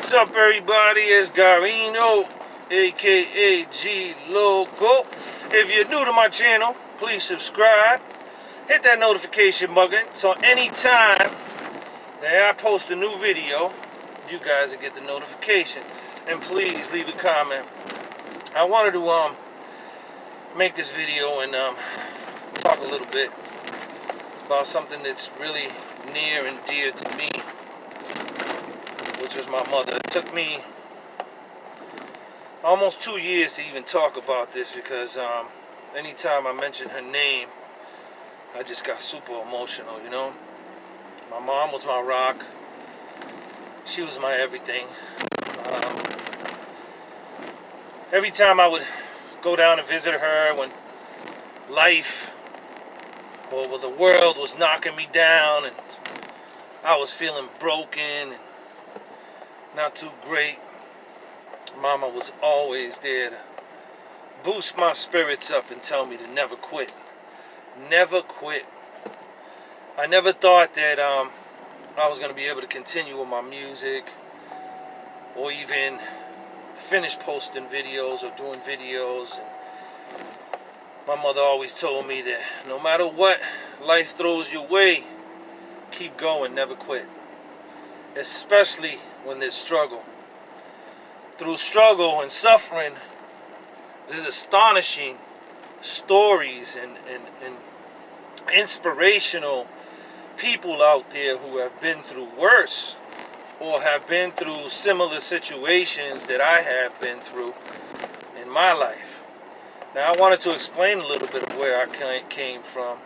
What's up, everybody? It's Gabino, aka G-LOCO. If you're new to my channel, please subscribe. Hit that notification button so anytime that I post a new video, you guys will get the notification. And please leave a comment. I wanted to make this video and talk a little bit about something that's really near and dear to me, which was my mother. It took me almost 2 years to even talk about this because anytime I mention her name, I just got super emotional, you know. My mom was my rock. She was my everything. Every time I would go down and visit her when life or the world was knocking me down and I was feeling broken and not too great, Mama was always there to boost my spirits up and tell me to never quit. Never quit. I never thought that I was going to be able to continue with my music or even finish posting videos or doing videos. And my mother always told me that no matter what life throws your way, keep going, never quit. Especially when there's struggle. Through struggle and suffering, there's astonishing stories and inspirational people out there who have been through worse or have been through similar situations that I have been through in my life. Now, I wanted to explain a little bit of where I came from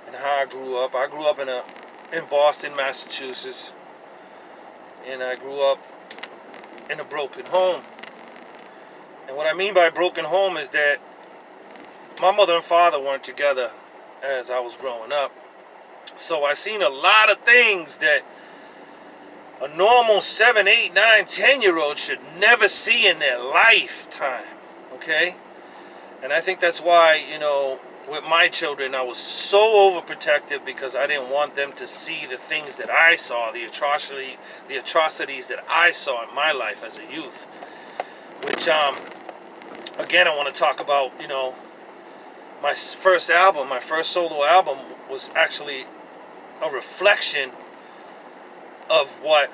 and how I grew up. I grew up in Boston, Massachusetts, and I grew up in a broken home. And what I mean by broken home is that my mother and father weren't together as I was growing up. So I seen a lot of things that a normal 7, 8, 9, 10-year-old should never see in their lifetime. Okay? And I think that's why, you know, with my children, I was so overprotective because I didn't want them to see the things that I saw, the atrocities that I saw in my life as a youth. Which, again, I want to talk about, you know, my first album, my first solo album was actually a reflection of what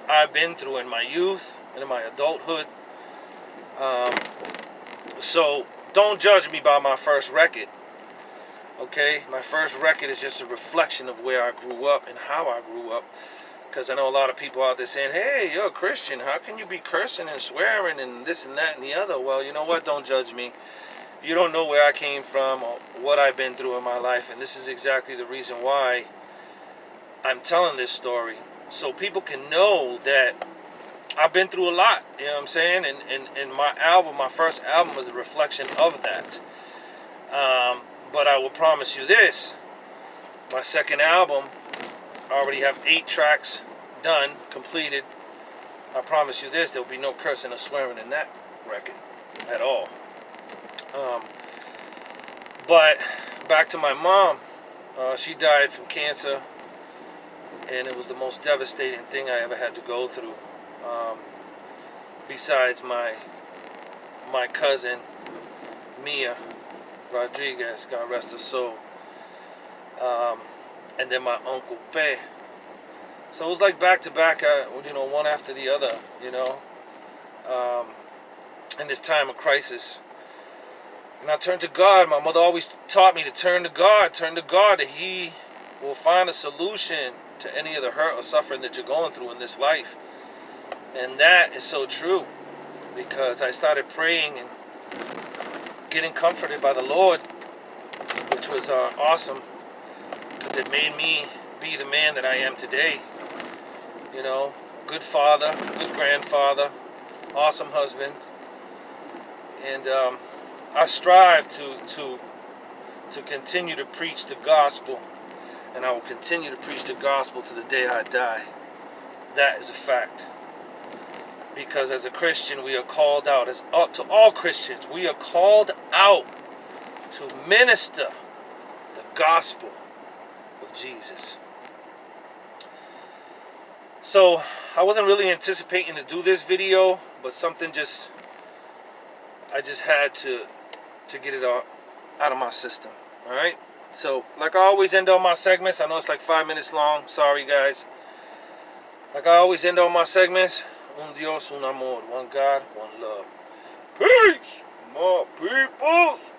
I've been through in my youth and in my adulthood. So don't judge me by my first record, okay? My first record is just a reflection of where I grew up and how I grew up. Because I know a lot of people out there saying, hey, you're a Christian. How can you be cursing and swearing and this and that and the other? Well, you know what? Don't judge me. You don't know where I came from or what I've been through in my life. And this is exactly the reason why I'm telling this story. So people can know that I've been through a lot, you know what I'm saying? And my album, my first album, was a reflection of that. But I will promise you this. My second album, I already have 8 tracks done, completed. I promise you this, there will be no cursing or swearing in that record at all. But back to my mom. She died from cancer. And it was the most devastating thing I ever had to go through. Besides my cousin Mia Rodriguez, God rest her soul, and then my uncle Pe. So it was like back to back, you know, one after the other, you know, in this time of crisis. And I turned to God. My mother always taught me to turn to God, that He will find a solution to any of the hurt or suffering that you're going through in this life. And that is so true, because I started praying and getting comforted by the Lord, which was awesome, because it made me be the man that I am today. You know, good father, good grandfather, awesome husband, and I strive to continue to preach the gospel. And I will continue to preach the gospel to the day I die. That is a fact. Because as a Christian, we are called out. As up to all Christians, we are called out to minister the gospel of Jesus. So I wasn't really anticipating to do this video, but something I just had to get it out of my system. All right. So, like I always end all my segments. I know it's like 5 minutes long. Sorry, guys. Like I always end all my segments. Un Dios, un amor, one God, one love. Peace, my peoples.